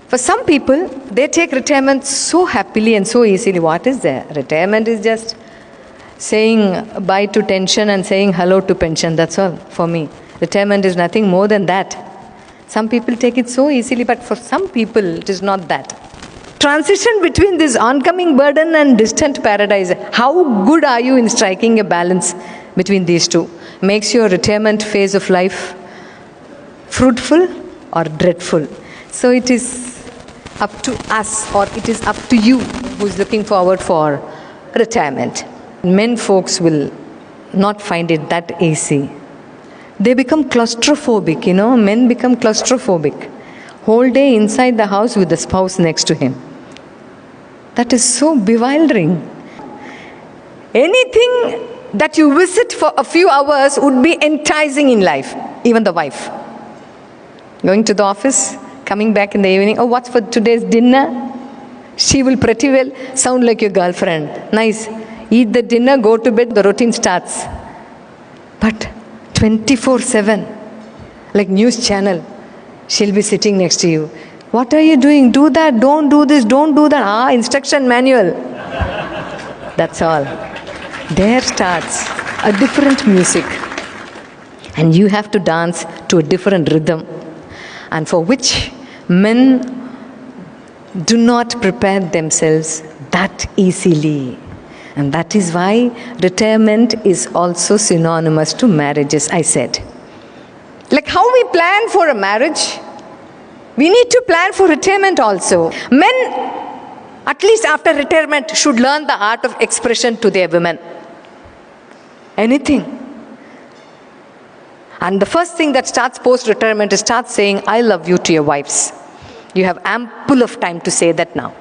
For some people, they take retirement so happily and so easily. What is there? Retirement is just saying bye to tension and saying hello to pension. That's all for me. Retirement is nothing more than that. Some people take it so easily, but for some people, it is not that. Transition between this oncoming burden and distant paradise. How good are you in striking a balance between these two? Makes your retirement phase of life fruitful or dreadful. So it is up to us, or it is up to you who is looking forward for retirement. Men folks will not find it that easy. They become claustrophobic, men become claustrophobic. Whole day inside the house with the spouse next to him. That is so bewildering. Anything that you visit for a few hours would be enticing in life, even the wife. Going to the office, coming back in the evening, oh, what's for today's dinner? She will pretty well sound like your girlfriend. Nice. Eat the dinner, go to bed, the routine starts. But 24/7, like news channel, she'll be sitting next to you. What are you doing? Do that, don't do this, don't do that. Instruction manual. That's all. There starts a different music. And you have to dance to a different rhythm. And for which men do not prepare themselves that easily. And that is why retirement is also synonymous to marriages, I said. Like how we plan for a marriage, we need to plan for retirement also. Men, at least after retirement, should learn the art of expression to their women. Anything. And the first thing that starts post-retirement is start saying, I love you to your wives. You have ample of time to say that now.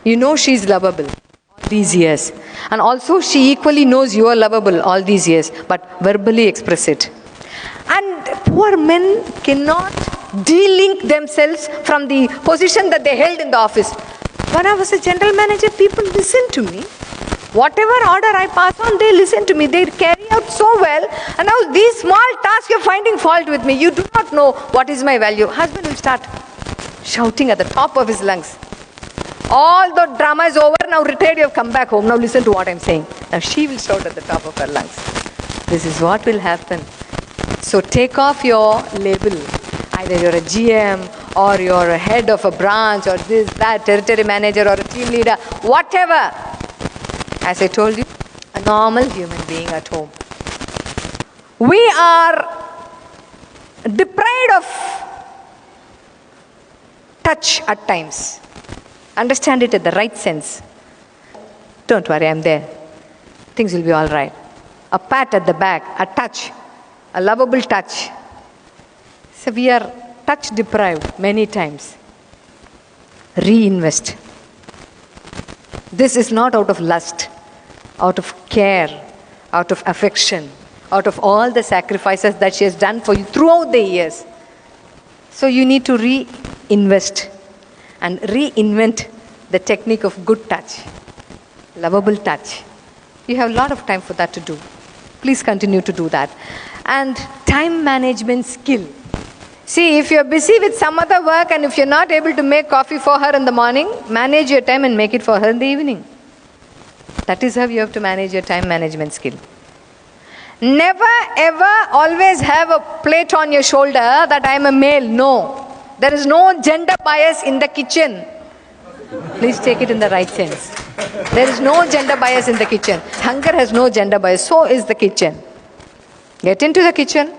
You know she's lovable all these years. And also she equally knows you are lovable all these years. But verbally express it. And poor men cannot de-link themselves from the position that they held in the office. When I was a general manager, people listened to me. Whatever order I pass on, they listen to me. They carry out so well. And now these small tasks, you're finding fault with me. You do not know what is my value. Husband will start shouting at the top of his lungs. All the drama is over. Now retired, you have come back home. Now listen to what I'm saying. Now she will shout at the top of her lungs. This is what will happen. So take off your label. Either you're a GM or you're a head of a branch or this, that, territory manager or a team leader, whatever. As I told you, a normal human being at home. We are deprived of touch at times. Understand it in the right sense. Don't worry, I'm there. Things will be all right. A pat at the back, a touch, a lovable touch. So we are touch deprived many times. Reinvest. This is not out of lust, out of care, out of affection, out of all the sacrifices that she has done for you throughout the years. So you need to reinvest and reinvent the technique of good touch, lovable touch. You have a lot of time for that to do. Please continue to do that. And time management skill. See, if you're busy with some other work and if you're not able to make coffee for her in the morning, manage your time and make it for her in the evening. That is how you have to manage your time management skill. Never ever always have a plate on your shoulder that I'm a male. No. There is no gender bias in the kitchen. Please take it in the right sense. There is no gender bias in the kitchen. Hunger has no gender bias. So is the kitchen. Get into the kitchen,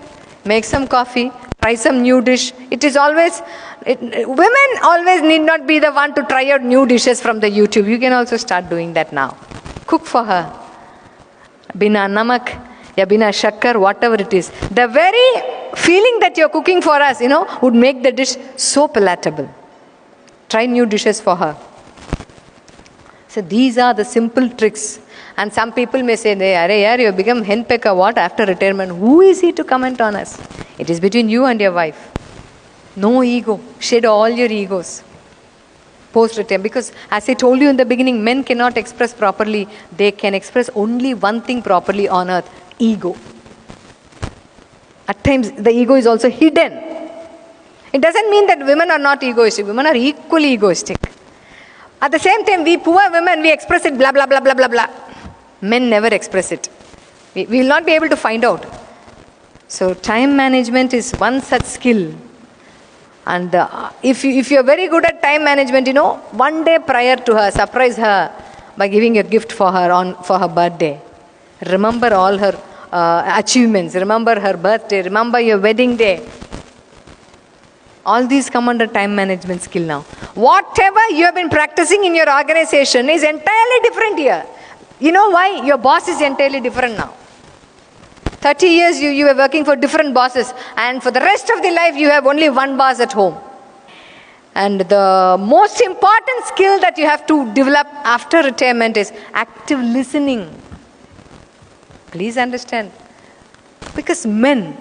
make some coffee, try some new dish. It is always, women always need not be the one to try out new dishes from the YouTube. You can also start doing that now. Cook for her. Bina namak, ya bina shakkar, whatever it is. The very feeling that you're cooking for us, would make the dish so palatable. Try new dishes for her. So these are the simple tricks. And some people may say, "Arey, you become henpecker what after retirement?" Who is he to comment on us? It is between you and your wife. No ego. Shed all your egos. Post-retirement. Because as I told you in the beginning, men cannot express properly. They can express only one thing properly on earth. Ego. At times, the ego is also hidden. It doesn't mean that women are not egoistic. Women are equally egoistic. At the same time, we poor women, we express it blah, blah, blah, blah, blah, blah. Men never express it. We will not be able to find out. So time management is one such skill. And if you're very good at time management, one day prior to her, surprise her by giving a gift for her birthday. Remember all her achievements. Remember her birthday. Remember your wedding day. All these come under time management skill now. Whatever you have been practicing in your organization is entirely different here. You know why? Your boss is entirely different now. 30 years you were working for different bosses, and for the rest of the life you have only one boss at home. And the most important skill that you have to develop after retirement is active listening. Please understand. Because men,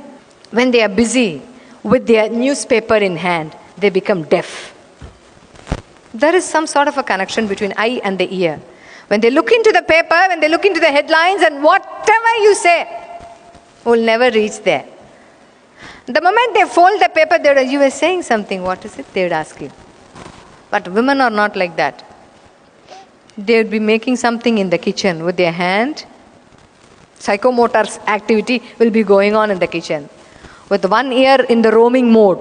when they are busy with their newspaper in hand, they become deaf. There is some sort of a connection between eye and the ear. When they look into the paper, when they look into the headlines, and whatever you say will never reach there. The moment they fold the paper, you were saying something, what is it? They would ask you. But women are not like that. They would be making something in the kitchen with their hand. Psychomotor activity will be going on in the kitchen. With one ear in the roaming mode.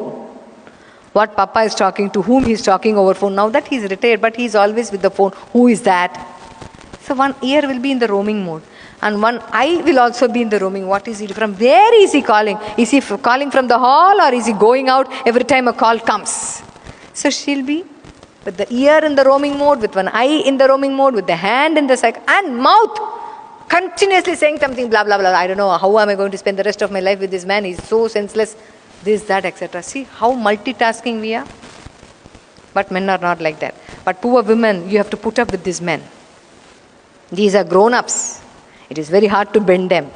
What Papa is talking, to whom he is talking over phone. Now that he is retired, but he is always with the phone. Who is that? So one ear will be in the roaming mode. And one eye will also be in the roaming. What is he from? Where is he calling? Is he calling from the hall, or is he going out every time a call comes? So she'll be with the ear in the roaming mode, with one eye in the roaming mode, with the hand in the cycle, and mouth continuously saying something, blah, blah, blah. I don't know, how am I going to spend the rest of my life with this man? He's so senseless. This, that, etc. See how multitasking we are? But men are not like that. But poor women, you have to put up with these men. These are grown-ups. It is very hard to bend them.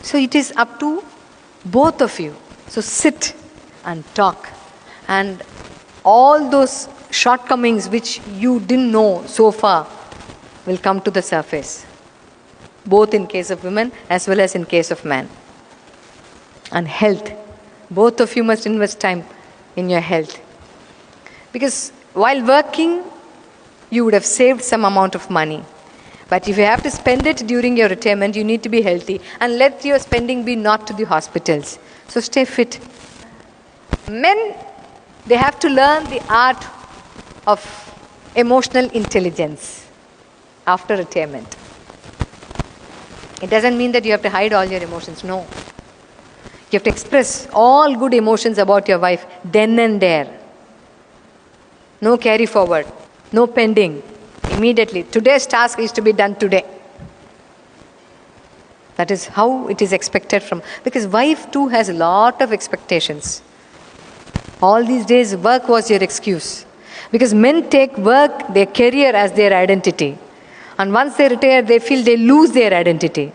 So it is up to both of you. So sit and talk. And all those shortcomings which you didn't know so far will come to the surface. Both in case of women as well as in case of man. And health. Both of you must invest time in your health. Because while working, you would have saved some amount of money. But if you have to spend it during your retirement, you need to be healthy. And let your spending be not to the hospitals. So stay fit. Men, they have to learn the art of emotional intelligence after retirement. It doesn't mean that you have to hide all your emotions. No. You have to express all good emotions about your wife then and there. No carry forward. No pending. Immediately. Today's task is to be done today. That is how it is expected from. Because wife too has a lot of expectations. All these days work was your excuse. Because men take work, their career as their identity. And once they retire, they feel they lose their identity.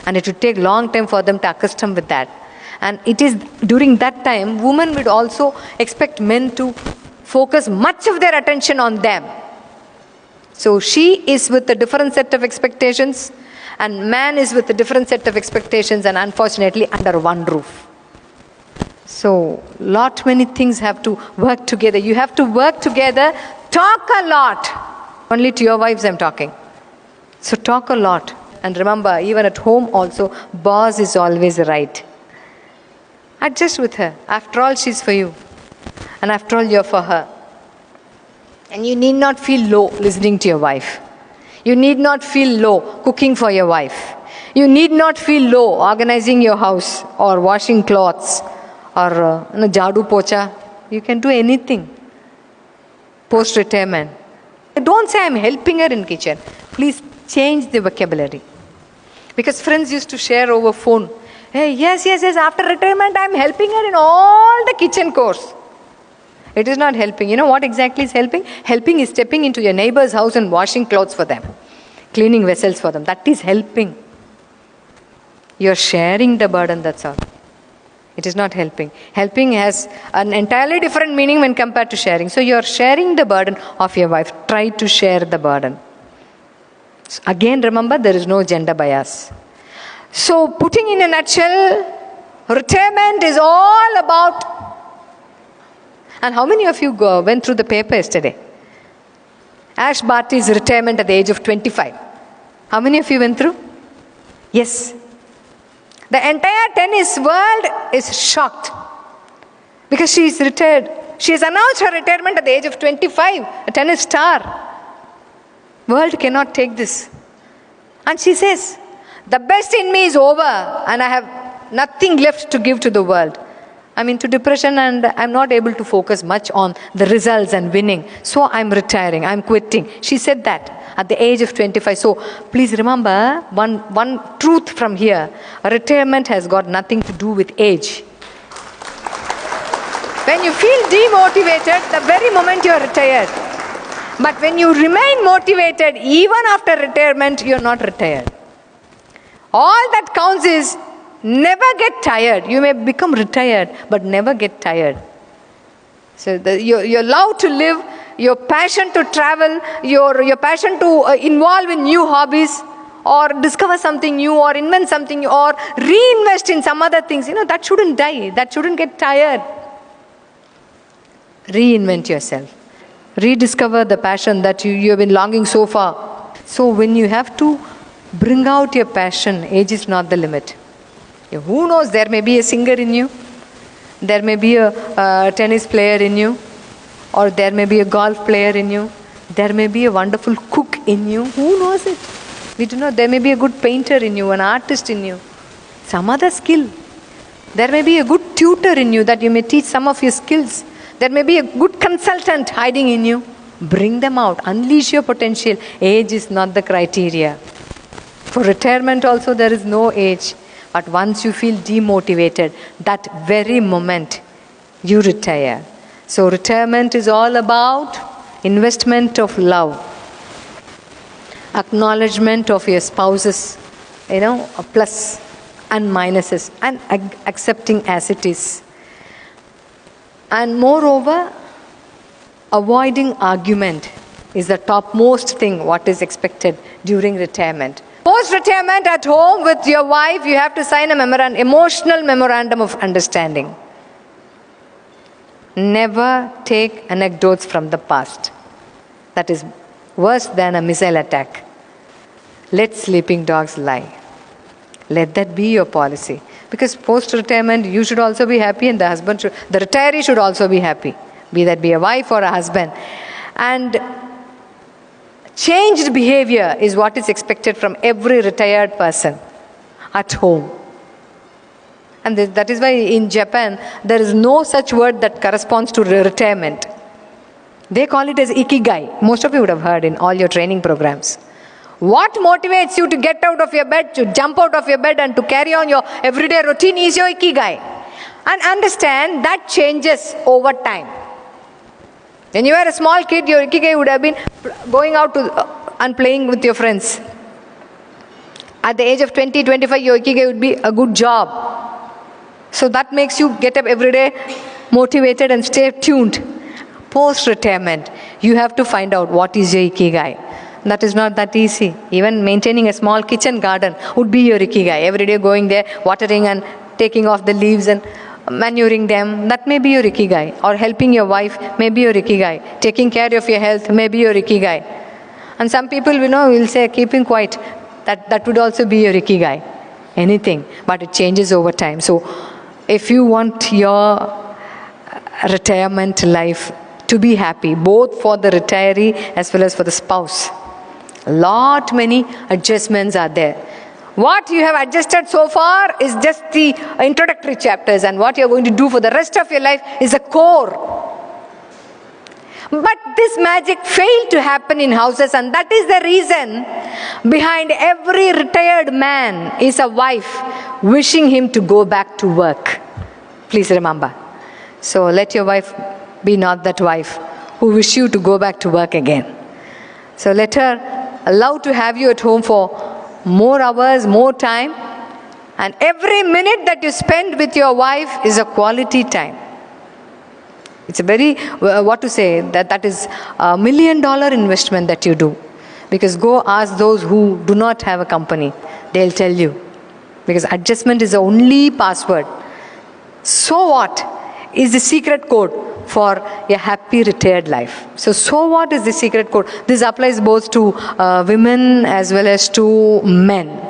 And it would take long time for them to accustom with that. And it is during that time, women would also expect men to focus much of their attention on them. So she is with a different set of expectations, and man is with a different set of expectations, and unfortunately under one roof. So many things have to work together. You have to work together, talk a lot. Only to your wives I'm talking. So talk a lot. And remember, even at home also, boss is always right. Adjust with her. After all, she's for you. And after all, you're for her. And you need not feel low listening to your wife. You need not feel low cooking for your wife. You need not feel low organizing your house or washing clothes or jadu pocha. You can do anything post-retirement. Don't say I'm helping her in kitchen. Please change the vocabulary. Because friends used to share over phone. Hey, yes, after retirement I'm helping her in all the kitchen chores. It is not helping. You know what exactly is helping? Helping is stepping into your neighbor's house and washing clothes for them. Cleaning vessels for them. That is helping. You're sharing the burden, that's all. It is not helping. Helping has an entirely different meaning when compared to sharing. So you're sharing the burden of your wife. Try to share the burden. So again, remember, there is no gender bias. So putting in a nutshell, retirement is all about And how many of you went through the paper yesterday? Ash Barty's retirement at the age of 25. How many of you went through? Yes. The entire tennis world is shocked because she is retired. She has announced her retirement at the age of 25, a tennis star. World cannot take this. And she says, the best in me is over and I have nothing left to give to the world. I'm into depression and I'm not able to focus much on the results and winning. So I'm retiring, I'm quitting. She said that at the age of 25. So please remember one truth from here. Retirement has got nothing to do with age. When you feel demotivated, the very moment you are retired. But when you remain motivated, even after retirement, you are not retired. All that counts is never get tired. You may become retired, but never get tired. So your love to live, your passion to travel, your passion to involve in new hobbies, or discover something new, or invent something new, or reinvest in some other things, that shouldn't die. That shouldn't get tired. Reinvent yourself. Rediscover the passion that you have been longing so far. So when you have to bring out your passion, age is not the limit. Who knows, there may be a singer in you, there may be a tennis player in you, or there may be a golf player in you, there may be a wonderful cook in you. Who knows it? We do not. There may be a good painter in you, an artist in you, some other skill. There may be a good tutor in you that you may teach some of your skills. There may be a good consultant hiding in you. Bring them out. Unleash your potential. Age is not the criteria. For retirement also there is no age. But once you feel demotivated, that very moment you retire. So retirement is all about investment of love, acknowledgement of your spouse's, plus and minuses, and accepting as it is. And moreover, avoiding argument is the topmost thing what is expected during retirement. Post-retirement at home with your wife, you have to sign an emotional memorandum of understanding. Never take anecdotes from the past. That is worse than a missile attack. Let sleeping dogs lie. Let that be your policy. Because post-retirement, you should also be happy, and the retiree should also be happy. Be that be a wife or a husband. And changed behavior is what is expected from every retired person at home. And that is why in Japan, there is no such word that corresponds to retirement. They call it as ikigai. Most of you would have heard in all your training programs. What motivates you to get out of your bed, to jump out of your bed and to carry on your everyday routine is your ikigai. And understand that changes over time. When you were a small kid, your ikigai would have been going out and playing with your friends. At the age of 20, 25, your ikigai would be a good job. So that makes you get up every day motivated and stay tuned. Post-retirement, you have to find out what is your ikigai. That is not that easy. Even maintaining a small kitchen garden would be your ikigai. Every day going there, watering and taking off the leaves and manuring them, that may be your ikigai. Or helping your wife may be your ikigai. Taking care of your health may be your ikigai. And some people, will say keeping quiet. That would also be your ikigai. Anything. But it changes over time. So if you want your retirement life to be happy, both for the retiree as well as for the spouse, many adjustments are there. What you have adjusted so far is just the introductory chapters, and what you are going to do for the rest of your life is the core. But this magic failed to happen in houses, and that is the reason behind every retired man is a wife wishing him to go back to work. Please remember. So let your wife be not that wife who wish you to go back to work again. So let her allow to have you at home for more hours, more time. And every minute that you spend with your wife is a quality time. It's a very, that is $1 million investment that you do. Because go ask those who do not have a company. They'll tell you. Because adjustment is the only password. So what? is the secret code for a happy retired life. So what is the secret code? This applies both to women as well as to men.